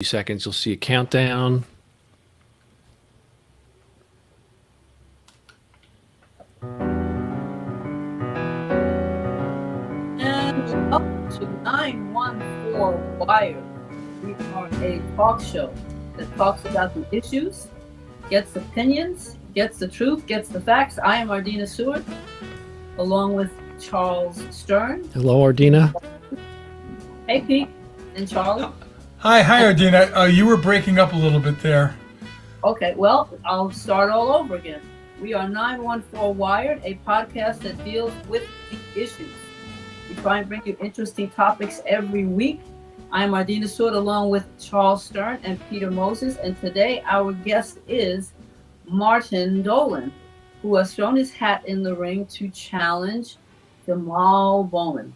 Seconds, you'll see a countdown. And up to 914 Wired. We are a talk show that talks about the issues, gets opinions, gets the truth, gets the facts. I am Ardina Seward, along with Charles Stern. Hello, Ardina. Hey, Pete and Charlie. Hi, Ardina. You were breaking up a little bit there. Okay, well, I'll start all over again. We are 914 Wired, a podcast that deals with the issues. We try and bring you interesting topics every week. I'm Ardina Seward along with Charles Stern and Peter Moses, and today our guest is Martin Dolan, who has thrown his hat in the ring to challenge Jamaal Bowman.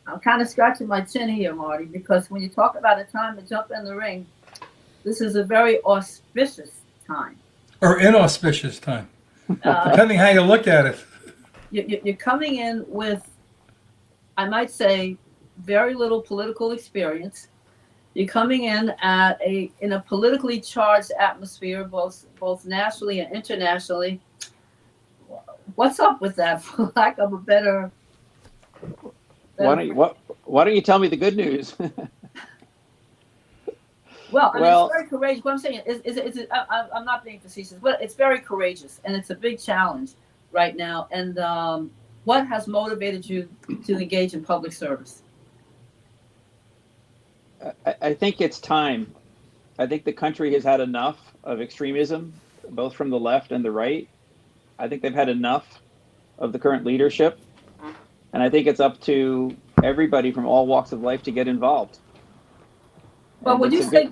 I'm kind of scratching my chin here, Marty, because when you talk about a time to jump in the ring, this is a very auspicious time. Or inauspicious time, depending how you look at it. You're coming in with, I might say, very little political experience. You're coming in in a politically charged atmosphere, both nationally and internationally. What's up with that, for lack of a better? Why don't you tell me the good news? Well, it's very courageous. What I'm saying is I'm not being facetious, but it's very courageous, and it's a big challenge right now. And what has motivated you to engage in public service? I think it's time. I think the country has had enough of extremism, both from the left and the right. I think they've had enough of the current leadership. And I think it's up to everybody from all walks of life to get involved. Well, when you say,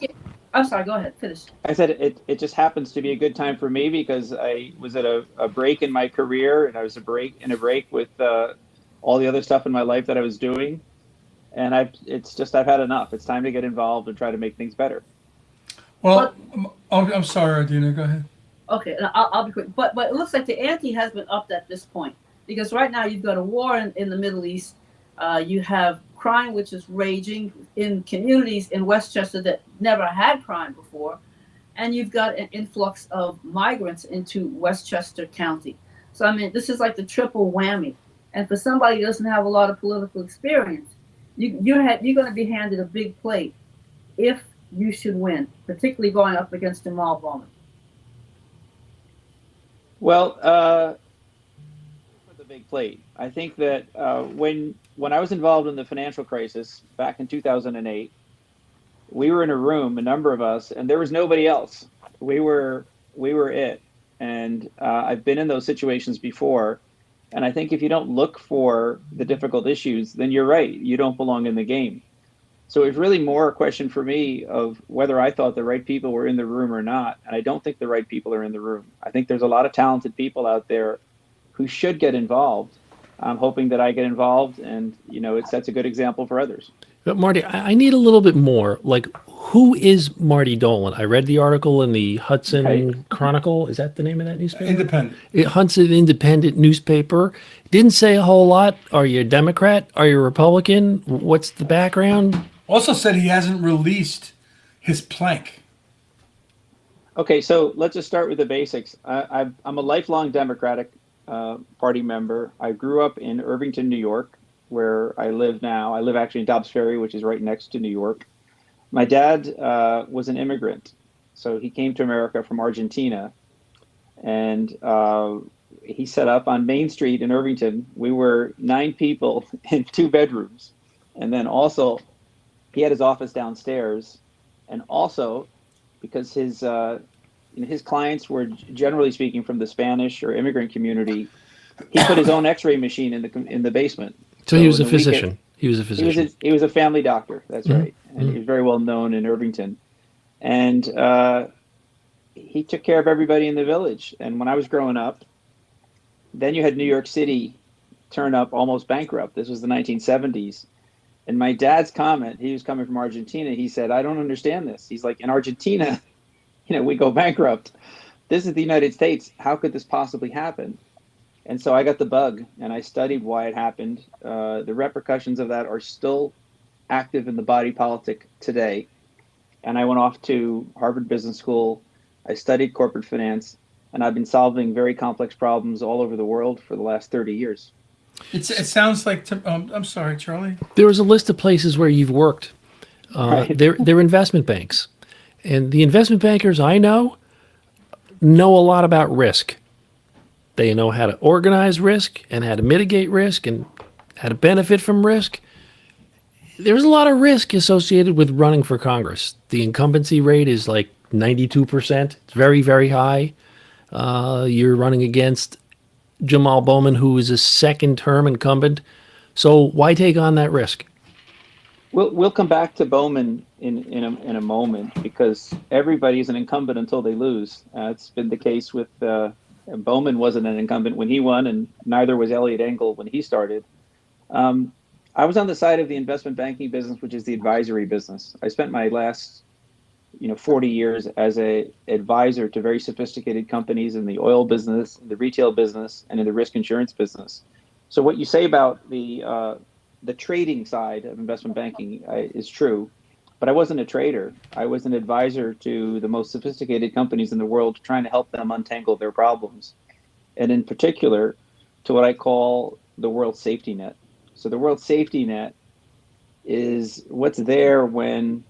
I'm sorry, go ahead, finish. I said it just happens to be a good time for me because I was at a break in my career, and I was a break with all the other stuff in my life that I was doing. And I've had enough. It's time to get involved and try to make things better. Well, I'm sorry, Ardina, go ahead. Okay, I'll be quick. But it looks like the ante has been upped at this point, because right now you've got a war in the Middle East. You have crime, which is raging in communities in Westchester that never had crime before. And you've got an influx of migrants into Westchester County. So, I mean, this is like the triple whammy. And for somebody who doesn't have a lot of political experience, you're going to be handed a big plate if you should win, particularly going up against Jamaal Bowman. Well, for the big plate, I think that when I was involved in the financial crisis back in 2008, we were in a room, a number of us, and there was nobody else. We were it. And I've been in those situations before. And I think if you don't look for the difficult issues, then you're right. You don't belong in the game. So it's really more a question for me of whether I thought the right people were in the room or not. And I don't think the right people are in the room. I think there's a lot of talented people out there who should get involved. I'm hoping that I get involved, and it sets a good example for others. But Marty, I need a little bit more. Like, who is Marty Dolan? I read the article in the Hudson Chronicle. Is that the name of that newspaper? Independent. Hudson Independent newspaper. Didn't say a whole lot. Are you a Democrat? Are you a Republican? What's the background? Also said he hasn't released his plank. Okay, so let's just start with the basics. I'm a lifelong Democratic Party member. I grew up in Irvington, New York, where I live now. I live actually in Dobbs Ferry, which is right next to New York. My dad was an immigrant, so he came to America from Argentina, and he set up on Main Street in Irvington. We were 9 people in 2 bedrooms, and then also he had his office downstairs, and also because his clients were generally speaking from the Spanish or immigrant community, he put his own X-ray machine in the basement. So he was a physician. He was a physician. He was a family doctor. That's Mm-hmm. right, and he was very well known in Irvington, and he took care of everybody in the village. And when I was growing up, then you had New York City turn up almost bankrupt. This was the 1970s. And my dad's comment, he was coming from Argentina. He said, "I don't understand this." He's like, "In Argentina, we go bankrupt. This is the United States. How could this possibly happen?" And so I got the bug, and I studied why it happened. The repercussions of that are still active in the body politic today. And I went off to Harvard Business School. I studied corporate finance, and I've been solving very complex problems all over the world for the last 30 years. It sounds like, I'm sorry, Charlie. There was a list of places where you've worked. Right. They're investment banks. And the investment bankers I know a lot about risk. They know how to organize risk and how to mitigate risk and how to benefit from risk. There's a lot of risk associated with running for Congress. The incumbency rate is like 92%. It's very, very high. You're running against Jamaal Bowman, who is a second-term incumbent. So why take on that risk? We'll come back to Bowman in a moment, because everybody's an incumbent until they lose. It's been the case with Bowman wasn't an incumbent when he won, and neither was Elliot Engel when he started. I was on the side of the investment banking business, which is the advisory business. I spent my last 40 years as a advisor to very sophisticated companies in the oil business, the retail business, and in the risk insurance business. So what you say about the trading side of investment banking is true, but I wasn't a trader. I was an advisor to the most sophisticated companies in the world, trying to help them untangle their problems, and in particular to what I call the world safety net. So the world safety net is what's there when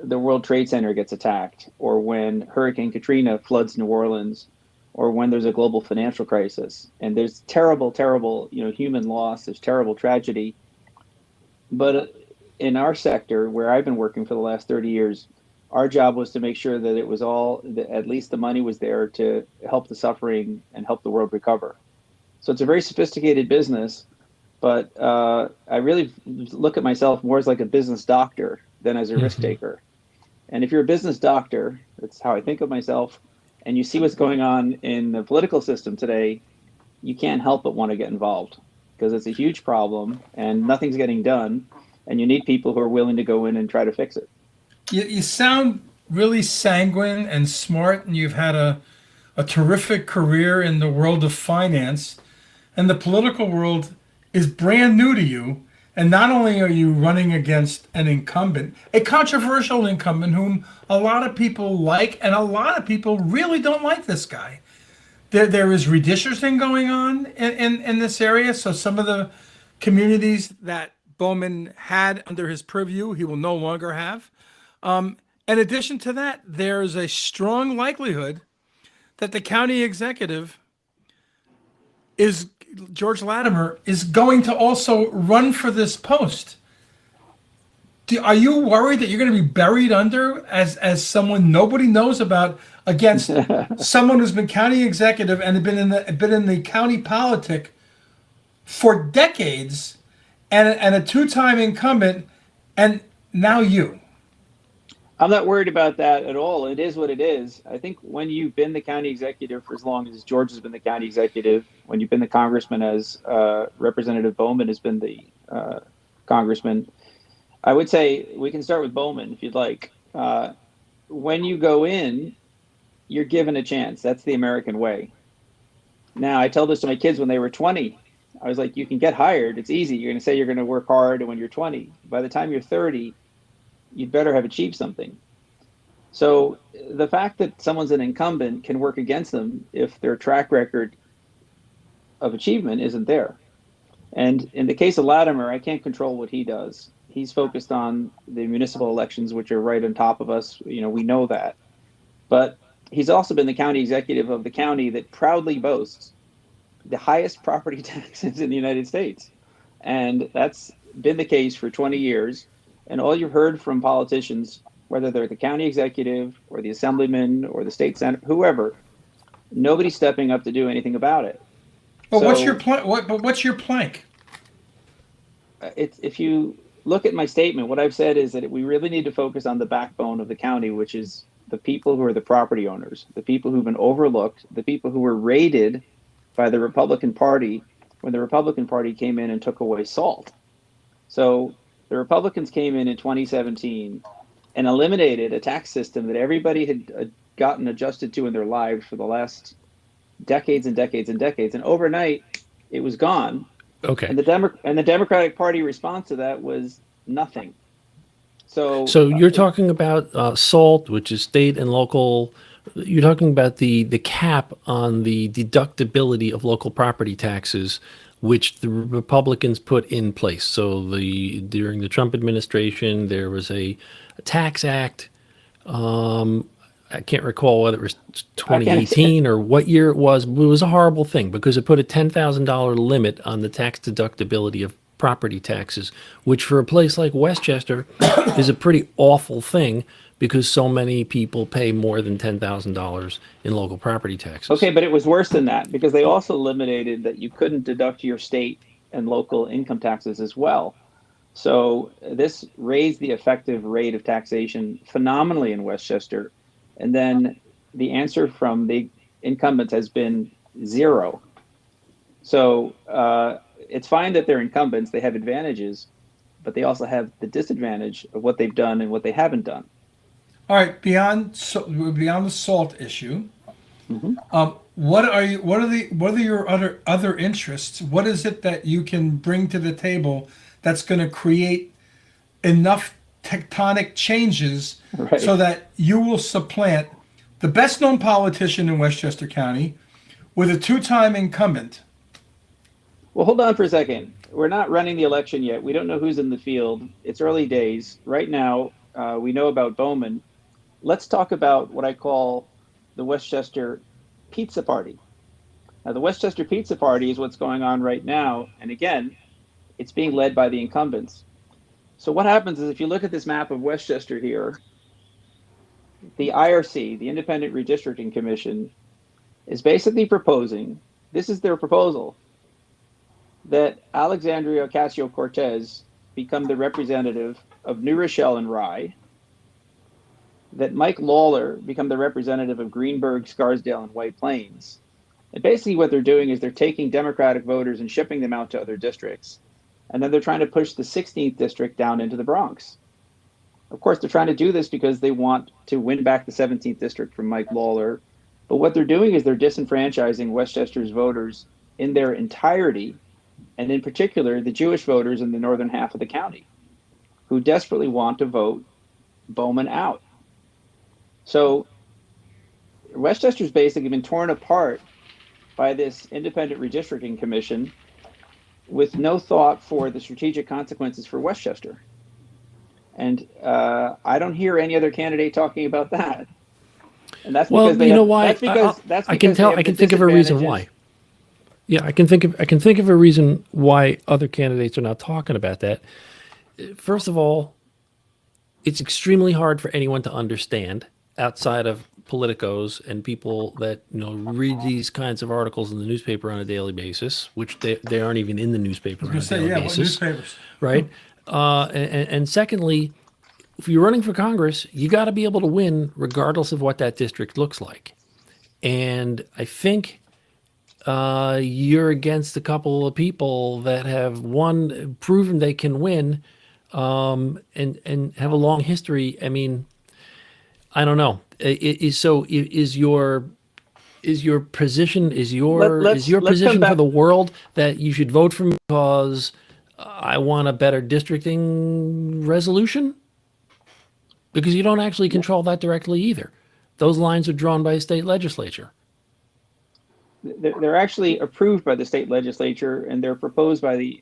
the World Trade Center gets attacked, or when Hurricane Katrina floods New Orleans, or when there's a global financial crisis. And there's terrible, human loss, there's terrible tragedy. But in our sector, where I've been working for the last 30 years, our job was to make sure that it was at least the money was there to help the suffering and help the world recover. So it's a very sophisticated business, but I really look at myself more as like a business doctor than as a risk taker. And if you're a business doctor, that's how I think of myself, and you see what's going on in the political system today, you can't help but want to get involved, because it's a huge problem and nothing's getting done, and you need people who are willing to go in and try to fix it. You sound really sanguine and smart, and you've had a terrific career in the world of finance, and the political world is brand new to you. And not only are you running against an incumbent, a controversial incumbent whom a lot of people like, and a lot of people really don't like this guy. There is redistricting going on in this area. So some of the communities that Bowman had under his purview, he will no longer have. In addition to that, there is a strong likelihood that the county executive George Latimer is going to also run for this post. Are you worried that you're going to be buried under as someone nobody knows about, against someone who's been county executive and been in the county politic for decades, and a two-time incumbent, and now you? I'm not worried about that at all. It is what it is. I think when you've been the county executive for as long as George has been the county executive, when you've been the congressman as Representative Bowman has been the congressman, I would say we can start with Bowman if you'd like. When you go in, you're given a chance. That's the American way. Now, I tell this to my kids when they were 20. I was like, you can get hired. It's easy. You're going to say you're going to work hard when you're 20. By the time you're 30, you'd better have achieved something. So the fact that someone's an incumbent can work against them if their track record of achievement isn't there. And in the case of Latimer, I can't control what he does. He's focused on the municipal elections, which are right on top of us. We know that. But he's also been the county executive of the county that proudly boasts the highest property taxes in the United States. And that's been the case for 20 years. And all you've heard from politicians, whether they're the county executive or the assemblyman or the state senator, whoever, nobody's stepping up to do anything about it. Well, so, what's your plan? What's your plank? If you look at my statement, what I've said is that we really need to focus on the backbone of the county, which is the people who are the property owners, the people who've been overlooked, the people who were raided by the Republican Party when the Republican Party came in and took away SALT. So the Republicans came in 2017 and eliminated a tax system that everybody had gotten adjusted to in their lives for the last decades and decades and decades. And overnight, it was gone. Okay. And the Democratic Party response to that was nothing. So So you're talking about SALT, which is state and local. You're talking about the cap on the deductibility of local property taxes, which the Republicans put in place. So during the Trump administration, there was a tax act. I can't recall whether it was I can't. 2018 or what year it was. But it was a horrible thing because it put a $10,000 limit on the tax deductibility of property taxes, which for a place like Westchester is a pretty awful thing because so many people pay more than $10,000 in local property taxes. Okay, but it was worse than that because they also eliminated that you couldn't deduct your state and local income taxes as well. So this raised the effective rate of taxation phenomenally in Westchester. And then the answer from the incumbents has been zero. So it's fine that they're incumbents, they have advantages, but they also have the disadvantage of what they've done and what they haven't done. All right, beyond the SALT issue, Mhm. what are your other interests? What is it that you can bring to the table that's going to create enough tectonic changes Right. so that you will supplant the best known politician in Westchester County with a two-time incumbent? Well, hold on for a second. We're not running the election yet. We don't know who's in the field. It's early days. Right now, we know about Bowman. Let's talk about what I call the Westchester Pizza Party. Now, the Westchester Pizza Party is what's going on right now. And again, it's being led by the incumbents. So what happens is if you look at this map of Westchester here, the IRC, the Independent Redistricting Commission, is basically proposing, this is their proposal, that Alexandria Ocasio-Cortez become the representative of New Rochelle and Rye, that Mike Lawler become the representative of Greenburgh, Scarsdale, and White Plains. And basically what they're doing is they're taking Democratic voters and shipping them out to other districts. And then they're trying to push the 16th district down into the Bronx. Of course, they're trying to do this because they want to win back the 17th district from Mike Lawler. But what they're doing is they're disenfranchising Westchester's voters in their entirety, and in particular, the Jewish voters in the northern half of the county, who desperately want to vote Bowman out. So Westchester's basically been torn apart by this independent redistricting commission with no thought for the strategic consequences for Westchester. And I don't hear any other candidate talking about that. And that's Well, because they you have, know why? that's because that's I can because tell. they have I can the think of a reason disadvantages. why. Yeah, I can think of a reason why other candidates are not talking about that. First of all, it's extremely hard for anyone to understand outside of politicos and people that read these kinds of articles in the newspaper on a daily basis, which they aren't even in the newspaper on a daily What basis, newspapers? right? And secondly, if you're running for Congress, you got to be able to win regardless of what that district looks like. And I think you're against a couple of people that have proven they can win, and have a long history. I mean, I don't know. Is your position Let's come position for back. the world that you should vote for me because I want a better districting resolution? Because you don't actually control that directly either. Those lines are drawn by a state legislature. They're actually approved by the state legislature, and they're proposed by the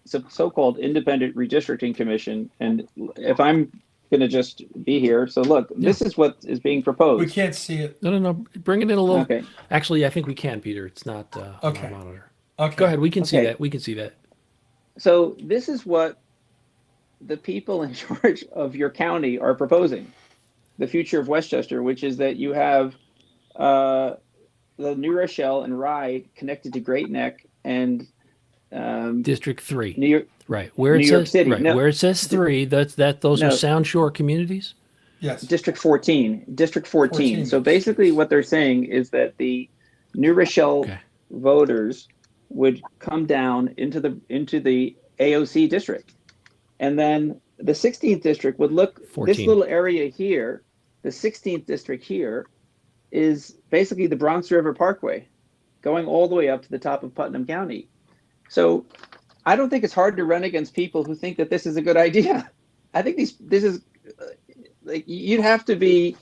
so-called Independent Redistricting Commission. And if I'm going to just be here, so look, this is what is being proposed. We can't see it. No. Bring it in a little. Okay. Actually, I think we can, Peter. It's not on Okay. our monitor. Okay. Go ahead. We can see Okay. that. We can see that. So this is what the people in charge of your county are proposing, the future of Westchester, which is that you have the New Rochelle and Rye connected to Great Neck and District 3. New York. Right. Where New it York says City. right. No. Where it says 3, those No. are Sound Shore communities. Yes. District 14. District 14. So basically what they're saying is that the New Rochelle Okay. voters would come down into the AOC district. And then the 16th district would look, this 14. little area here, the 16th district here is basically the Bronx River Parkway going all the way up to the top of Putnam County. So I don't think it's hard to run against people who think that this is a good idea. I think this is like you'd have to be,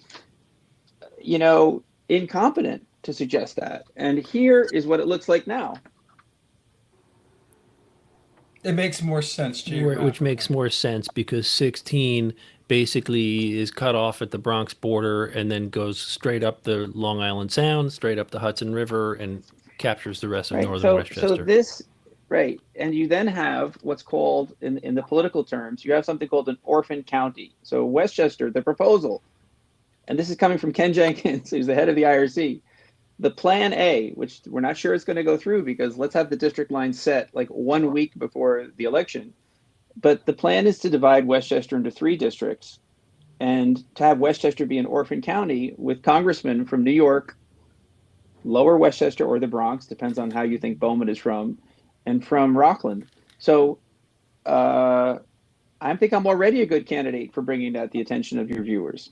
incompetent to suggest that. And here is what it looks like now. It makes more sense Which geographically. makes more sense because 16 basically is cut off at the Bronx border and then goes straight up the Long Island Sound, straight up the Hudson River, and captures the rest of Right. northern So Westchester. this, right. And you then have what's called in the political terms, you have something called an orphan county. So Westchester, the proposal, and this is coming from Ken Jenkins, who's the head of the IRC. The plan A, which we're not sure it's going to go through because let's have the district line set like 1 week before the election. But the plan is to divide Westchester into 3 districts and to have Westchester be an orphan county with congressmen from New York, Lower Westchester, or the Bronx, depends on how you think Bowman is from, and from Rockland. So I think I'm already a good candidate for bringing that to the attention of your viewers.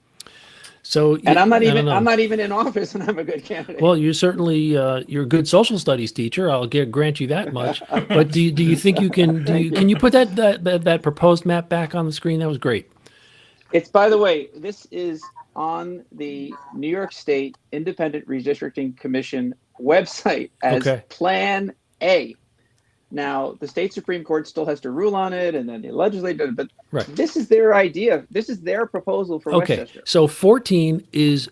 So, And I'm not I don't even know. I'm not even in office, and I'm a good candidate. Well, you're certainly you're a good social studies teacher. I'll grant you that much. But do you think you can can you put that proposed map back on the screen? That was great. It's, by the way, this is on the New York State Independent Redistricting Commission website as Okay. Plan A. Now, the state Supreme Court still has to rule on it, and then the legislature, but Right. this is their idea. This is their proposal for Okay. Westchester. So 14 is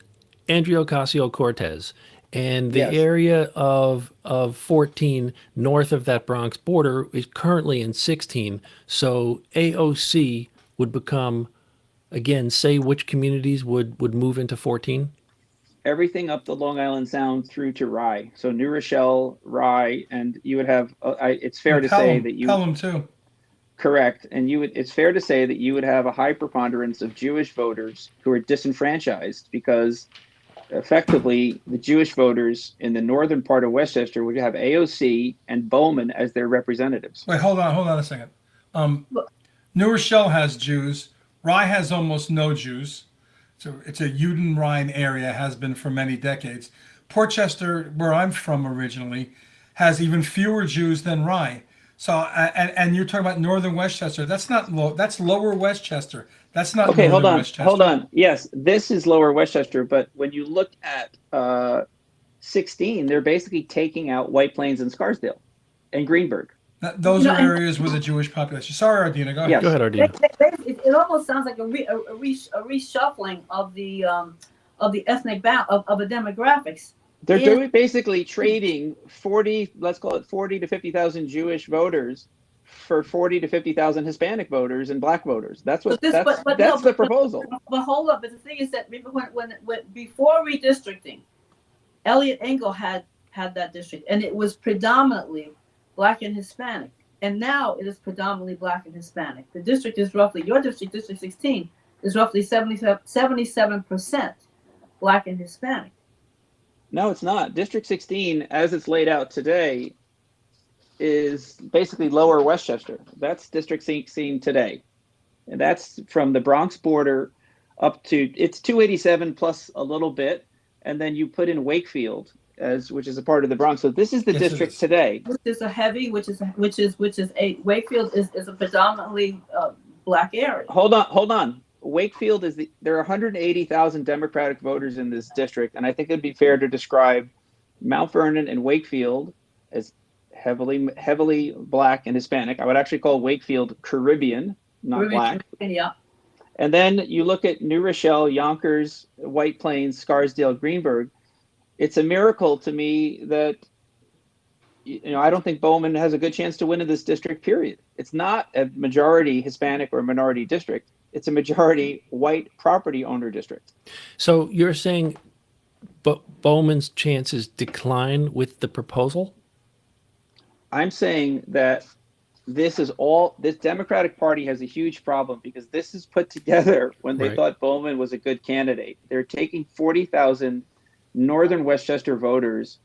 Andrea Ocasio-Cortez, and the Yes. area of 14 north of that Bronx border is currently in 16. So AOC would become, again, say which communities would move into 14? Everything up the Long Island Sound through to Rye. So New Rochelle, Rye, and you would have, it's fair to say that you, Pelham too. correct, and it's fair to say that you would have a high preponderance of Jewish voters who are disenfranchised because effectively the Jewish voters in the northern part of Westchester would have AOC and Bowman as their representatives. Wait, hold on a second. New Rochelle has Jews. Rye has almost no Jews. So it's a Uden Rhine area, has been for many decades. Portchester, where I'm from originally, has even fewer Jews than Rye. So and you're talking about northern Westchester. That's not low. That's lower Westchester. That's not Okay, northern Westchester. hold on. Yes, this is lower Westchester, but when you look at 16, they're basically taking out White Plains and Scarsdale and Greenburgh. Those are areas with a Jewish population. Sorry, Ardina, go ahead. Yes. Go ahead, Ardina. It almost sounds like a reshuffling of the ethnic of the demographics. They're Yeah. doing basically trading 40, let's call it 40 to 50,000 Jewish voters for 40 to 50,000 Hispanic voters and Black voters. That's what that's the proposal. But hold up, but the thing is that when before redistricting, Elliot Engel had that district, and it was predominantly Black and Hispanic, and now it is predominantly Black and Hispanic. The district is roughly, your district, District 16, is roughly 77% Black and Hispanic. No, it's not. District 16, as it's laid out today, is basically lower Westchester. That's District 16 today. And that's from the Bronx border up to, it's 287 plus a little bit. And then you put in Wakefield, which is a part of the Bronx. So this is the district today. Which is a heavy, Wakefield is a predominantly Black area. Hold on. Wakefield there are 180,000 Democratic voters in this district, and I think it'd be fair to describe Mount Vernon and Wakefield as heavily Black and Hispanic. I would actually call Wakefield Caribbean, not Black. Yeah. And then you look at New Rochelle, Yonkers, White Plains, Scarsdale, Greenburgh. It's a miracle to me that I don't think Bowman has a good chance to win in this district, period. It's not a majority Hispanic or minority district. It's a majority white property owner district. So you're saying Bowman's chances decline with the proposal? I'm saying that this Democratic Party has a huge problem because this is put together when they thought Bowman was a good candidate. They're taking 40,000 northern Westchester voters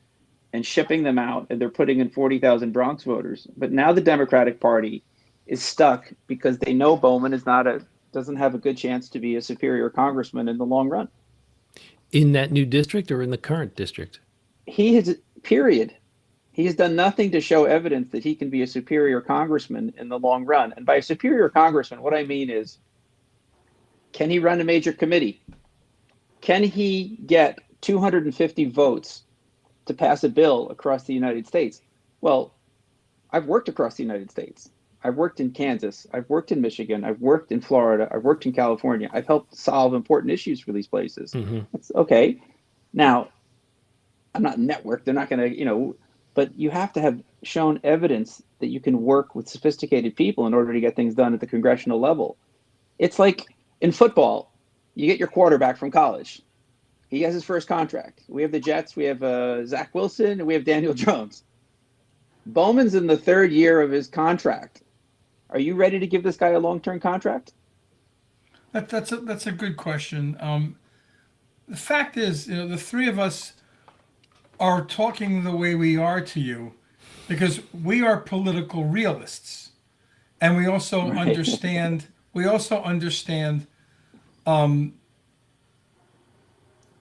and shipping them out, and they're putting in 40,000 Bronx voters. But now the Democratic Party is stuck because they know Bowman doesn't have a good chance to be a superior congressman in the long run. In that new district or in the current district? He is, period. He has done nothing to show evidence that he can be a superior congressman in the long run. And by a superior congressman, what I mean is, can he run a major committee? Can he get 250 votes to pass a bill across the United States? Well, I've worked across the United States. I've worked in Kansas. I've worked in Michigan. I've worked in Florida. I've worked in California. I've helped solve important issues for these places. That's okay. Now, I'm not networked. They're not going to, but you have to have shown evidence that you can work with sophisticated people in order to get things done at the congressional level. It's like in football, you get your quarterback from college. He has his first contract. We have the Jets. We have Zach Wilson, and we have Daniel Jones. Bowman's in the third year of his contract. Are you ready to give this guy a long-term contract? That's a good question. The fact is, the three of us are talking the way we are to you because we are political realists, and we also understand. We also understand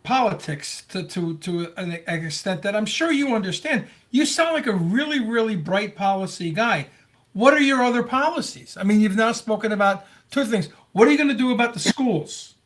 politics to an extent that I'm sure you understand. You sound like a really, really bright policy guy. What are your other policies? I mean, you've now spoken about two things. What are you going to do about the schools?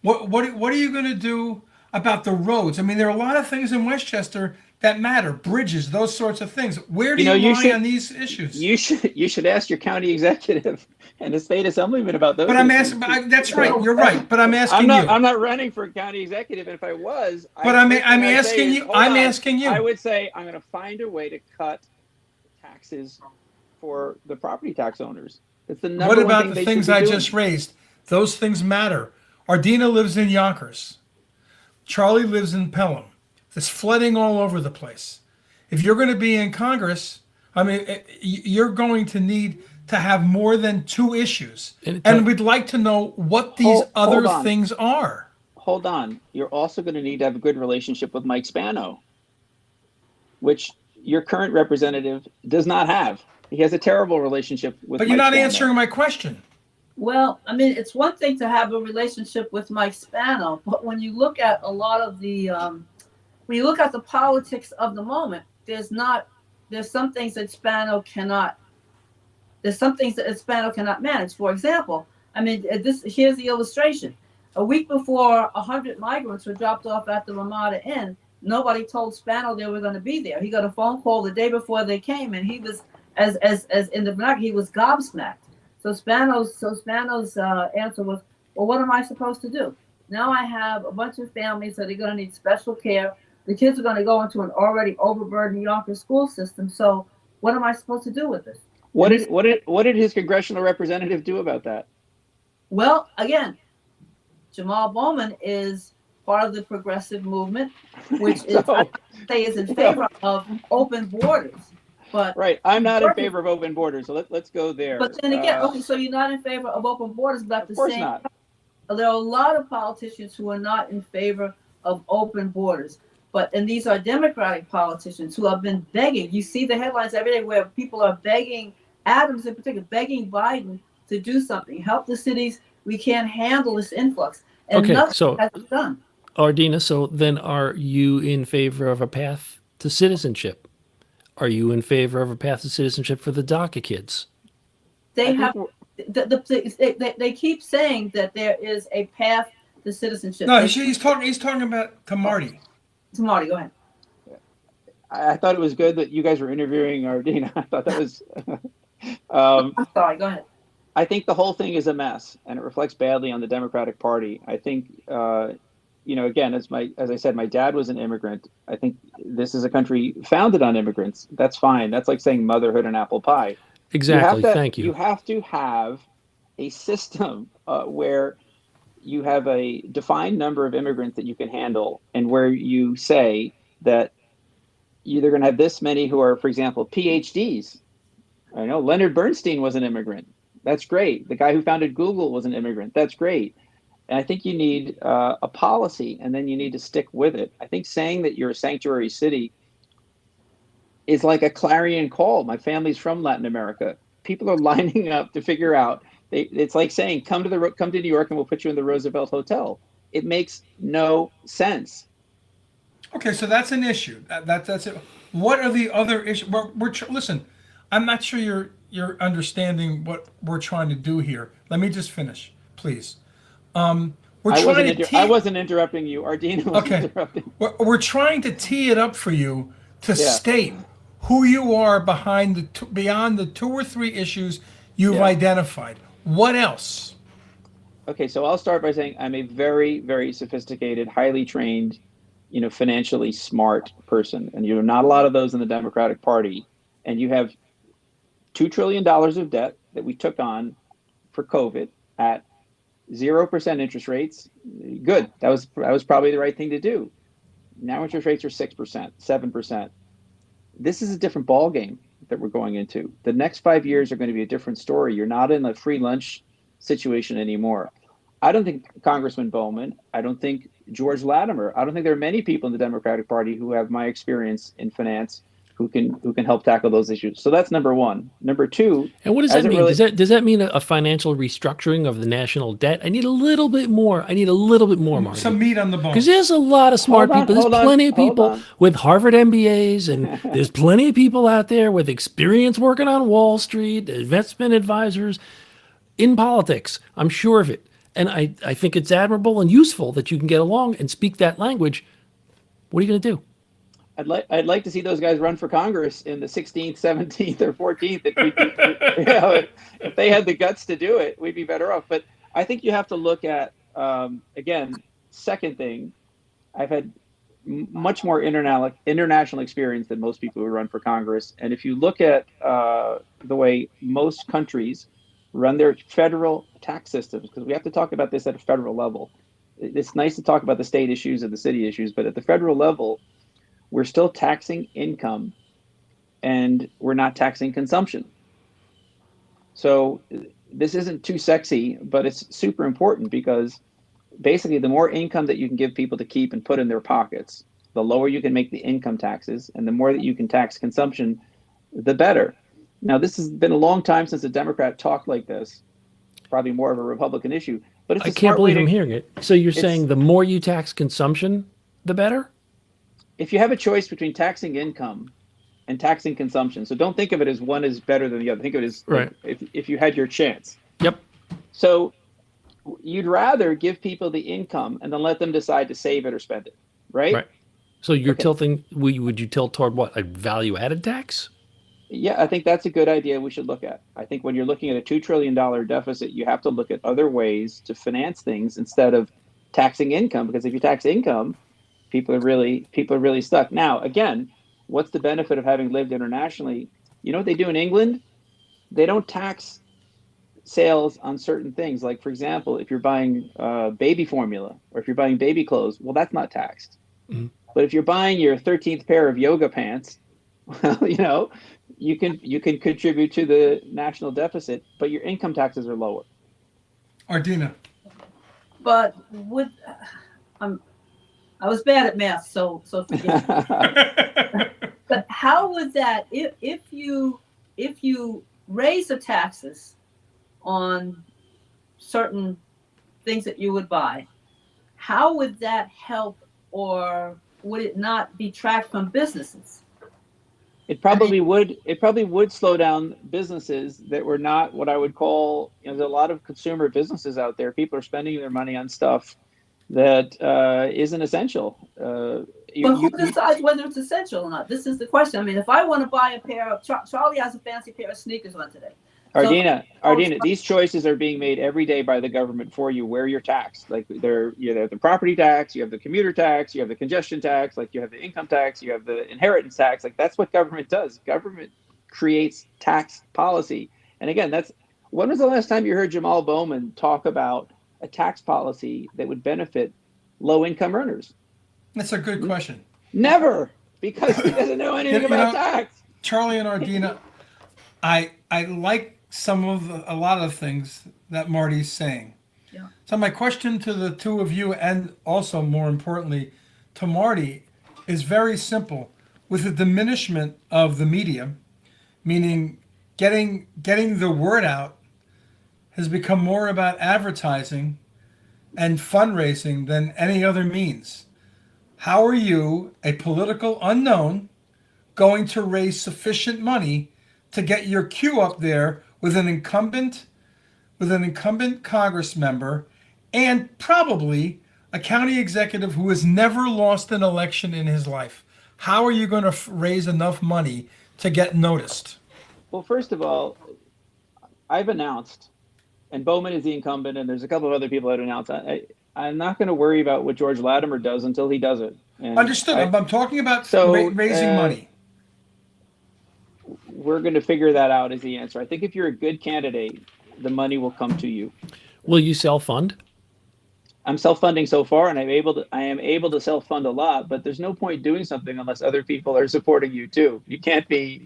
What are you going to do about the roads? I mean, there are a lot of things in Westchester that matter, bridges, those sorts of things. Where do you lie on these issues? You should ask your county executive and the state assemblyman about those. But I'm asking. That's right. You're right. But I'm asking you. I'm not running for county executive. If I was, I'm asking you. I'm asking you. I would say I'm going to find a way to cut taxes for the property tax owners. It's the number What one about thing the they things should be I doing. just raised? Those things matter. Ardina lives in Yonkers. Charlie lives in Pelham. There's flooding all over the place. If you're going to be in Congress, I mean, you're going to need to have more than two issues. And we'd like to know what these other things are. Hold on. You're also going to need to have a good relationship with Mike Spano, which your current representative does not have. He has a terrible relationship with But Mike you're not Spano. answering my question. Well, I mean, it's one thing to have a relationship with Mike Spano, but when you look at a lot of the, when you look at the politics of the moment, there's some things that Spano cannot manage. For example, I mean, here's the illustration. A week before 100 migrants were dropped off at the Ramada Inn, nobody told Spano they were going to be there. He got a phone call the day before they came, and he was, as in the vernacular, he was gobsmacked. So Spano's answer was, well, what am I supposed to do? Now I have a bunch of families that are going to need special care. The kids are going to go into an already overburdened Yonkers school system. So what am I supposed to do with this? What did his congressional representative do about that? Well, again, Jamaal Bowman is part of the progressive movement, which is in favor of open borders. But right, I'm not in favor of open borders, so let's go there. But then again, okay, so you're not in favor of open borders, but at the same time, there are a lot of politicians who are not in favor of open borders. And these are Democratic politicians who have been begging. You see the headlines every day where people are begging, Adams in particular, begging Biden to do something, help the cities. We can't handle this influx, and nothing has been done. Ardina, so then are you in favor of a path to citizenship? Are you in favor of a path to citizenship for the DACA kids? They keep saying that there is a path to citizenship. No, he's talking about to Marty. To Marty, go ahead. I thought it was good that you guys were interviewing Ardina. I thought that was. I'm sorry. Go ahead. I think the whole thing is a mess, and it reflects badly on the Democratic Party. I think. Again, as I said, my dad was an immigrant. I think this is a country founded on immigrants. That's fine. That's like saying motherhood and apple pie. Exactly. Thank you. You have to have a system where you have a defined number of immigrants that you can handle, and where you say that you're going to have this many who are, for example, PhDs. I know Leonard Bernstein was an immigrant. That's great. The guy who founded Google was an immigrant. That's great. And I think you need a policy, and then you need to stick with it. I think saying that you're a sanctuary city is like a clarion call. My family's from Latin America. People are lining up to figure out. It's like saying, come to New York, and we'll put you in the Roosevelt Hotel. It makes no sense. Okay, so that's an issue. That's it. What are the other issues? Listen, I'm not sure you're understanding what we're trying to do here. Let me just finish, please. We're trying to I tee. wasn't interrupting you. Ardina was Okay, interrupting. we're trying to tee it up for you to Yeah. state who you are behind beyond the two or three issues you've Yeah. identified. What else? Okay, so I'll start by saying I'm a very, very sophisticated, highly trained, financially smart person, and not a lot of those in the Democratic Party. And you have $2 trillion of debt that we took on for COVID at 0% interest rates. Good. That was probably the right thing to do. Now interest rates are 6%, 7%. This is a different ball game that we're going into. The next 5 years are going to be a different story. You're not in a free lunch situation anymore. I don't think Congressman Bowman, I don't think George Latimer, I don't think there are many people in the Democratic Party who have my experience in finance who can help tackle those issues. So that's number one. Number two, And what does as that it mean? really Does that mean a financial restructuring of the national debt? I need a little bit more. I need a little bit more, Marty. Some meat on the Because bones. there's a lot of smart Hold on, people. There's hold on, plenty of hold people on. with Harvard MBAs, and there's plenty of people out there with experience working on Wall Street, investment advisors, in politics. I'm sure of it. And I think it's admirable and useful that you can get along and speak that language. What are you going to do? I'd like to see those guys run for Congress in the 16th, 17th, or 14th. If they had the guts to do it, we'd be better off. But I think you have to look at again. Second thing, I've had much more international experience than most people who run for Congress. And if you look at the way most countries run their federal tax systems, because we have to talk about this at a federal level. It's nice to talk about the state issues and the city issues, but at the federal level, we're still taxing income and we're not taxing consumption. So this isn't too sexy, but it's super important because basically the more income that you can give people to keep and put in their pockets, the lower you can make the income taxes, and the more that you can tax consumption, the better. Now, this has been a long time since a Democrat talked like this, probably more of a Republican issue, but it's I a can't smart way believe I'm to, hearing it. So you're saying the more you tax consumption, the better? if you have a choice between taxing income and taxing consumption, so don't think of it as one is better than the other. Think of it as Right. like if you had your chance. Yep. So you'd rather give people the income and then let them decide to save it or spend it, right? Right. So you're Okay. tilting, would you tilt toward what? A value added tax? Yeah, I think that's a good idea we should look at. I think when you're looking at a $2 trillion deficit, you have to look at other ways to finance things instead of taxing income, because if you tax income, people are really stuck. Now, again, what's the benefit of having lived internationally? You know what they do in England? They don't tax sales on certain things. Like, for example, if you're buying baby formula or if you're buying baby clothes, well, that's not taxed. Mhm. But if you're buying your 13th pair of yoga pants, well, you can contribute to the national deficit, but your income taxes are lower. Ardina. But I was bad at math, so forgive me. But how would that, if you raise the taxes on certain things that you would buy, how would that help, or would it not detract from businesses? It probably would. It probably would slow down businesses that were not what I would call. There's a lot of consumer businesses out there. People are spending their money on stuff that isn't essential. But who decides whether it's essential or not? This is the question. I mean, if I want to buy a pair of Charlie has a fancy pair of sneakers on today. Ardina, these choices are being made every day by the government for you where you're taxed. Like you have the property tax, you have the commuter tax, you have the congestion tax, like you have the income tax, you have the inheritance tax. Like that's what government does. Government creates tax policy. And again, when was the last time you heard Jamaal Bowman talk about a tax policy that would benefit low income earners? That's a good question. Never, because he doesn't know anything about tax. Charlie and Ardina, I like a lot of things that Marty's saying. Yeah. So my question to the two of you, and also more importantly to Marty, is very simple. With the diminishment of the media, meaning getting the word out has become more about advertising and fundraising than any other means. How are you, a political unknown, going to raise sufficient money to get your queue up there with an incumbent Congress member and probably a county executive who has never lost an election in his life? How are you going to raise enough money to get noticed? Well, first of all, I've announced, and Bowman is the incumbent, and there's a couple of other people that announced. I'm not going to worry about what George Latimer does until he does it. And Understood. I'm talking about raising money. We're going to figure that out is the answer. I think if you're a good candidate, the money will come to you. Will you self-fund? I'm self-funding so far, and I am able to self-fund a lot, but there's no point doing something unless other people are supporting you too. You can't be,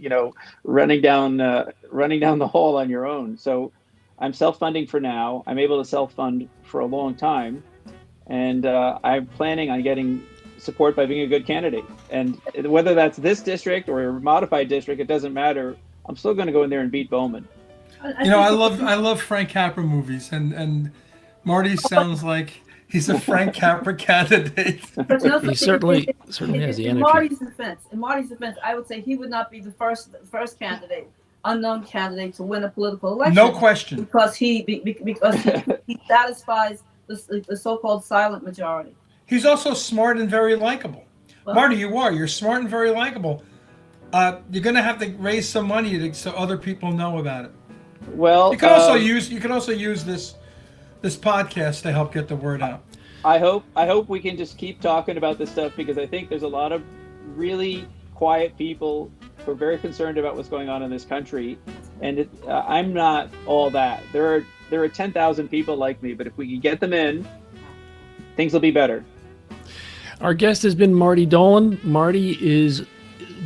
running down the hall on your own. So I'm self-funding for now. I'm able to self-fund for a long time, and I'm planning on getting support by being a good candidate. And whether that's this district or a modified district, it doesn't matter. I'm still going to go in there and beat Bowman. I love Frank Capra movies, and Marty sounds like he's a Frank Capra candidate. He certainly has the energy. In Marty's defense, I would say he would not be the first unknown candidate to win a political election. No question. Because he satisfies the so-called silent majority. He's also smart and very likable. Well, Marty, you're smart and very likable. You're going to have to raise some money so other people know about it. Well, you can also use this podcast to help get the word out. I hope we can just keep talking about this stuff, because I think there's a lot of really quiet people who are very concerned about what's going on in this country, and I'm not all that. There are 10,000 people like me, but if we can get them in, things will be better. Our guest has been Marty Dolan. Marty is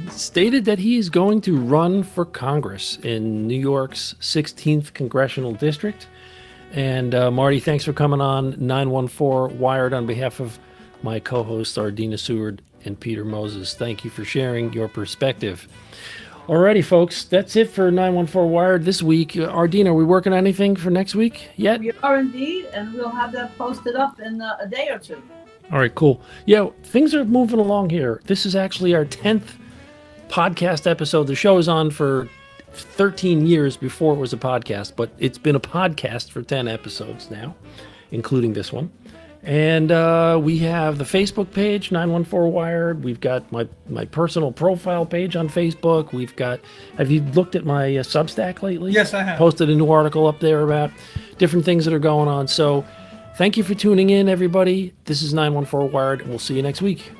stated that he is going to run for Congress in New York's 16th Congressional District. And Marty, thanks for coming on 914 Wired on behalf of my co-hosts Ardina Seward and Peter Moses. Thank you for sharing your perspective. Alrighty, folks, that's it for 914 Wired this week. Ardina, are we working on anything for next week yet? We are indeed, and we'll have that posted up in a day or two. All right, cool. Yeah, things are moving along here. This is actually our 10th podcast episode. The show is on for 13 years before it was a podcast, but it's been a podcast for 10 episodes now, including this one. And we have the Facebook page, 914 Wired. We've got my personal profile page on Facebook. Have you looked at my Substack lately? Yes, I have. Posted a new article up there about different things that are going on. So thank you for tuning in, everybody. This is 914 Wired, and we'll see you next week.